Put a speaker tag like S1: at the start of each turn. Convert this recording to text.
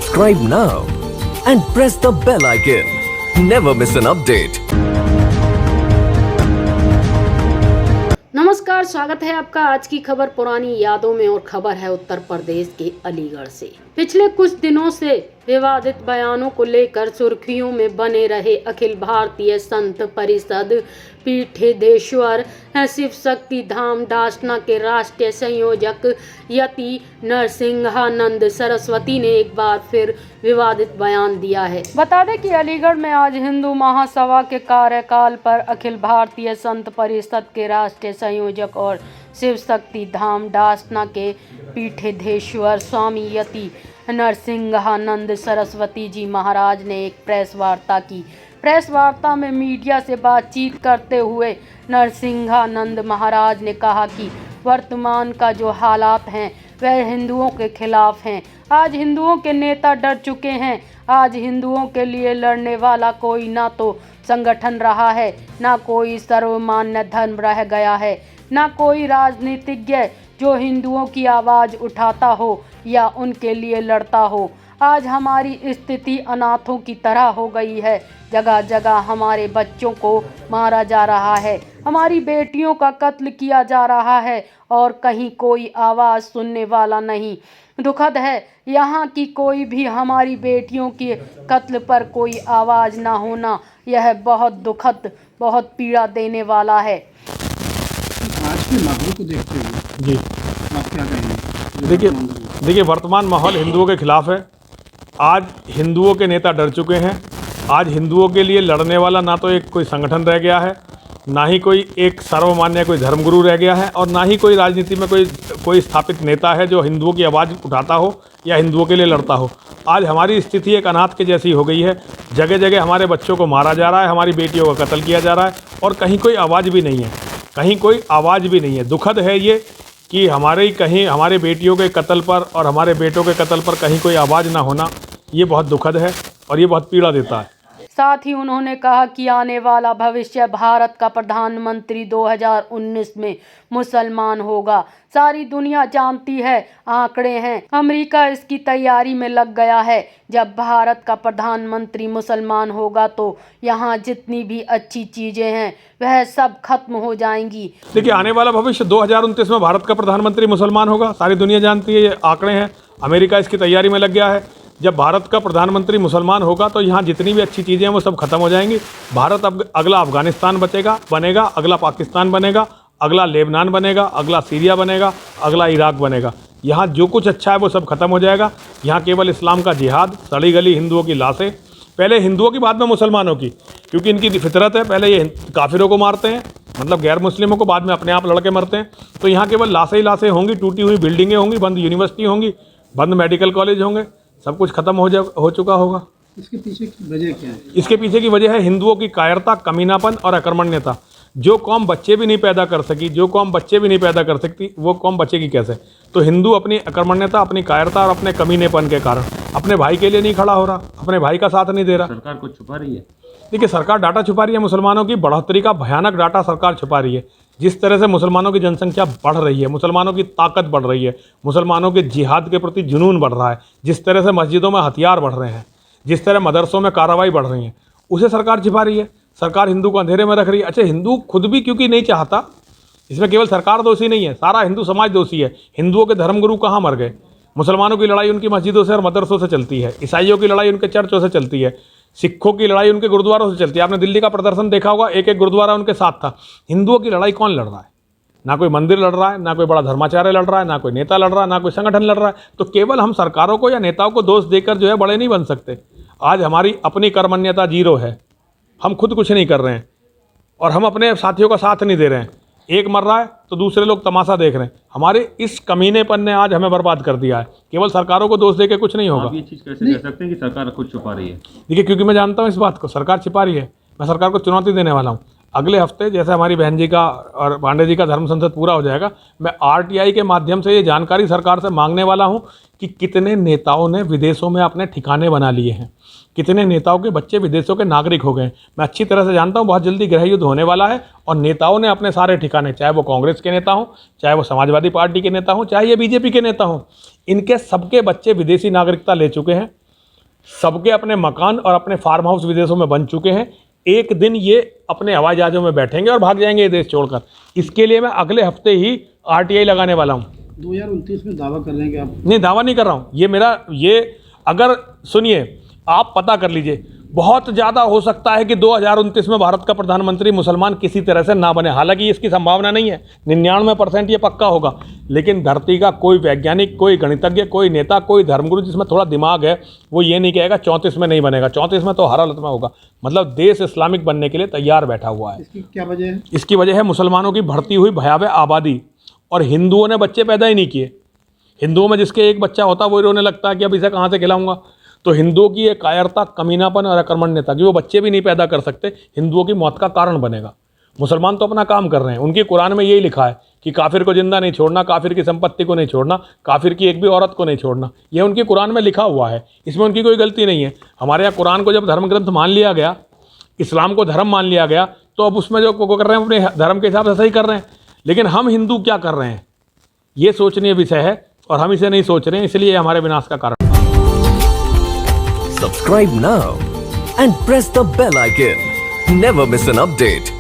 S1: Subscribe now and press the bell icon. Never miss an update.
S2: नमस्कार, स्वागत है आपका आज की खबर पुरानी यादों में। और खबर है उत्तर प्रदेश के अलीगढ़ से। पिछले कुछ दिनों से विवादित बयानों को लेकर सुर्खियों में बने रहे अखिल भारतीय संत परिषद पीठेश्वर शिव शक्ति धाम डासना के राष्ट्रीय संयोजक यति नरसिंहानंद सरस्वती ने एक बार फिर विवादित बयान दिया है। बता दें कि अलीगढ़ में आज हिंदू महासभा के कार्यकाल पर अखिल भारतीय संत परिषद के राष्ट्रीय संयोजक और शिव शक्ति धाम डासना के पीठेश्वर स्वामी यति नरसिंहानंद सरस्वती जी महाराज ने एक प्रेस वार्ता की। प्रेस वार्ता में मीडिया से बातचीत करते हुए नरसिंहानंद महाराज ने कहा कि वर्तमान का जो हालात हैं वह हिंदुओं के खिलाफ हैं। आज हिंदुओं के नेता डर चुके हैं। आज हिंदुओं के लिए लड़ने वाला कोई ना तो संगठन रहा है, ना कोई सर्वमान्य धर्म रह गया है, ना कोई राजनीतिज्ञ जो हिंदुओं की आवाज़ उठाता हो या उनके लिए लड़ता हो। आज हमारी स्थिति अनाथों की तरह हो गई है। जगह जगह हमारे बच्चों को मारा जा रहा है, हमारी बेटियों का कत्ल किया जा रहा है और कहीं कोई आवाज़ सुनने वाला नहीं। दुखद है यहाँ की कोई भी हमारी बेटियों के कत्ल पर कोई आवाज़ ना होना। यह बहुत दुखद, बहुत पीड़ा देने वाला है।
S3: आज के माहौल को देखते हुए
S4: जी
S3: आप क्या कहेंगे?
S4: देखिए वर्तमान माहौल हिंदुओं के खिलाफ है। आज हिंदुओं के नेता डर चुके हैं। आज हिंदुओं के लिए लड़ने वाला ना तो एक कोई संगठन रह गया है, ना ही कोई एक सर्वमान्य कोई धर्मगुरु रह गया है, और ना ही कोई राजनीति में कोई स्थापित नेता है जो हिंदुओं की आवाज़ उठाता हो या हिंदुओं के लिए लड़ता हो। आज हमारी स्थिति एक अनाथ के जैसी हो गई है। जगह जगह हमारे बच्चों को मारा जा रहा है, हमारी बेटियों का कत्ल किया जा रहा है और कहीं कोई आवाज़ भी नहीं है, कहीं कोई आवाज़ भी नहीं है। दुखद है ये कि हमारे बेटियों के कत्ल पर और हमारे बेटों के कत्ल पर कहीं कोई आवाज़ ना होना, ये बहुत दुखद है और ये बहुत पीड़ा देता है।
S2: साथ ही उन्होंने कहा कि आने वाला भविष्य भारत का प्रधानमंत्री 2019 में मुसलमान होगा। सारी दुनिया जानती है, आंकड़े हैं, अमेरिका इसकी तैयारी में लग गया है। जब भारत का प्रधानमंत्री मुसलमान होगा तो यहाँ जितनी भी अच्छी चीज़ें हैं वह सब खत्म हो जाएंगी।
S4: देखिए आने वाला भविष्य 2029 में भारत का प्रधानमंत्री मुसलमान होगा, सारी दुनिया जानती है, ये आंकड़े हैं, अमेरिका इसकी तैयारी में लग गया है। जब भारत का प्रधानमंत्री मुसलमान होगा तो यहाँ जितनी भी अच्छी चीज़ें हैं वो सब खत्म हो जाएंगी। भारत अब अगला अफगानिस्तान बनेगा, अगला पाकिस्तान बनेगा, अगला लेबनान बनेगा, अगला सीरिया बनेगा, अगला इराक बनेगा। यहाँ जो कुछ अच्छा है वो सब खत्म हो जाएगा। यहाँ केवल इस्लाम का जिहाद, सड़ी गली हिंदुओं की लाशें, पहले हिंदुओं की बाद में मुसलमानों की, क्योंकि इनकी फितरत है, पहले ये काफिरों को मारते हैं, मतलब गैर मुस्लिमों को, बाद में अपने आप लड़के मरते हैं। तो यहाँ केवल लाशें ही लाशें होंगी, टूटी हुई बिल्डिंगें होंगी, बंद यूनिवर्सिटी होंगी, बंद मेडिकल कॉलेज होंगे, सब कुछ खत्म हो चुका होगा।
S3: इसके पीछे की वजह क्या है?
S4: इसके पीछे की वजह है हिंदुओं की कायरता, कमीनापन और अकर्मण्यता। जो कौम बच्चे भी नहीं पैदा कर सकती, वो कौम बचेगी कैसे? तो हिंदू अपनी अकर्मण्यता, अपनी कायरता और अपने कमीनेपन के कारण अपने भाई के लिए नहीं खड़ा हो रहा, अपने भाई का साथ नहीं दे रहा।
S3: सरकार कुछ छुपा रही है?
S4: देखिए सरकार डाटा छुपा रही है, मुसलमानों की बढ़ोतरी का भयानक डाटा सरकार छुपा रही है। जिस तरह से मुसलमानों की जनसंख्या बढ़ रही है, मुसलमानों की ताकत बढ़ रही है, मुसलमानों के जिहाद के प्रति जुनून बढ़ रहा है, जिस तरह से मस्जिदों में हथियार बढ़ रहे हैं, जिस तरह मदरसों में कार्रवाई बढ़ रही है, उसे सरकार छिपा रही है। सरकार हिंदू को अंधेरे में रख रही है। अच्छा, हिंदू खुद भी क्योंकि नहीं चाहता, इसमें केवल सरकार दोषी नहीं है, सारा हिंदू समाज दोषी है। हिंदुओं के धर्मगुरु कहाँ मर गए? मुसलमानों की लड़ाई उनकी मस्जिदों से और मदरसों से चलती है, ईसाइयों की लड़ाई उनके चर्चों से चलती है, सिखों की लड़ाई उनके गुरुद्वारों से चलती है। आपने दिल्ली का प्रदर्शन देखा होगा, एक एक गुरुद्वारा उनके साथ था। हिंदुओं की लड़ाई कौन लड़ रहा है? ना कोई मंदिर लड़ रहा है, ना कोई बड़ा धर्माचार्य लड़ रहा है, ना कोई नेता लड़ रहा है, ना कोई संगठन लड़ रहा है। तो केवल हम सरकारों को या नेताओं को दोष देकर जो है बड़े नहीं बन सकते। आज हमारी अपनी कर्मण्यता जीरो है, हम खुद कुछ नहीं कर रहे हैं और हम अपने साथियों का साथ नहीं दे रहे हैं। एक मर रहा है तो दूसरे लोग तमाशा देख रहे हैं। हमारे इस कमीनेपन ने आज हमें बर्बाद कर दिया है। केवल सरकारों को दोष देकर कुछ नहीं होगा।
S3: आप ये चीज़ कैसे कह सकते हैं कि सरकार खुद छुपा रही है?
S4: देखिए क्योंकि मैं जानता हूँ इस बात को, सरकार छिपा रही है। मैं सरकार को चुनौती देने वाला हूँ। अगले हफ्ते जैसे हमारी बहन जी का और पांडे जी का धर्म संसद पूरा हो जाएगा, मैं आरटीआई के माध्यम से ये जानकारी सरकार से मांगने वाला हूँ कि कितने नेताओं ने विदेशों में अपने ठिकाने बना लिए हैं, कितने नेताओं के बच्चे विदेशों के नागरिक हो गए। मैं अच्छी तरह से जानता हूँ बहुत जल्दी गृह युद्ध होने वाला है और नेताओं ने अपने सारे ठिकाने, चाहे वो कांग्रेस के नेता हों, चाहे वो समाजवादी पार्टी के नेता हों, चाहे ये बीजेपी के नेता हों, इनके सबके बच्चे विदेशी नागरिकता ले चुके हैं सबके अपने मकान और अपने फार्म हाउस विदेशों में बन चुके हैं। एक दिन ये अपने हवाई जहाज़ों में बैठेंगे और भाग जाएंगे ये देश छोड़कर। इसके लिए मैं अगले हफ्ते ही RTI लगाने वाला हूँ।
S3: 2029 में दावा कर रहे हैं कि आप?
S4: नहीं, दावा नहीं कर रहा हूँ। ये अगर सुनिए, आप पता कर लीजिए, बहुत ज़्यादा हो सकता है कि 2029 में भारत का प्रधानमंत्री मुसलमान किसी तरह से ना बने। हालांकि इसकी संभावना नहीं है, 99% ये पक्का होगा। लेकिन धरती का कोई वैज्ञानिक, कोई गणितज्ञ, कोई नेता, कोई धर्मगुरु जिसमें थोड़ा दिमाग है, वो ये नहीं कहेगा 34 में नहीं बनेगा। 34 में तो हर हालत में होगा। मतलब देश इस्लामिक बनने के लिए तैयार बैठा हुआ है।
S3: इसकी क्या वजह है?
S4: इसकी वजह है मुसलमानों की बढ़ती हुई भयावह आबादी, और हिंदुओं ने बच्चे पैदा ही नहीं किए। हिंदुओं में जिसके एक बच्चा होता वो रोने लगता है कि अब इसे कहाँ से खिलाऊंगा। तो हिंदुओं की ये कायरता, कमीनापन और अकर्मण्यता कि वो बच्चे भी नहीं पैदा कर सकते, हिंदुओं की मौत का कारण बनेगा। मुसलमान तो अपना काम कर रहे हैं। उनकी कुरान में यही लिखा है कि काफिर को जिंदा नहीं छोड़ना, काफिर की संपत्ति को नहीं छोड़ना, काफिर की एक भी औरत को नहीं छोड़ना। ये उनकी कुरान में लिखा हुआ है, इसमें उनकी कोई गलती नहीं है। हमारे यहाँ कुरान को जब धर्म ग्रंथ मान लिया गया, इस्लाम को धर्म मान लिया गया, तो अब उसमें जो कर रहे हैं अपने धर्म के हिसाब से सही कर रहे हैं। लेकिन हम हिंदू क्या कर रहे हैं, ये सोचनीय विषय है, और हम इसे नहीं सोच रहे हैं, इसलिए हमारे विनाश का कारण।
S1: Subscribe now and press the bell icon. Never miss an update.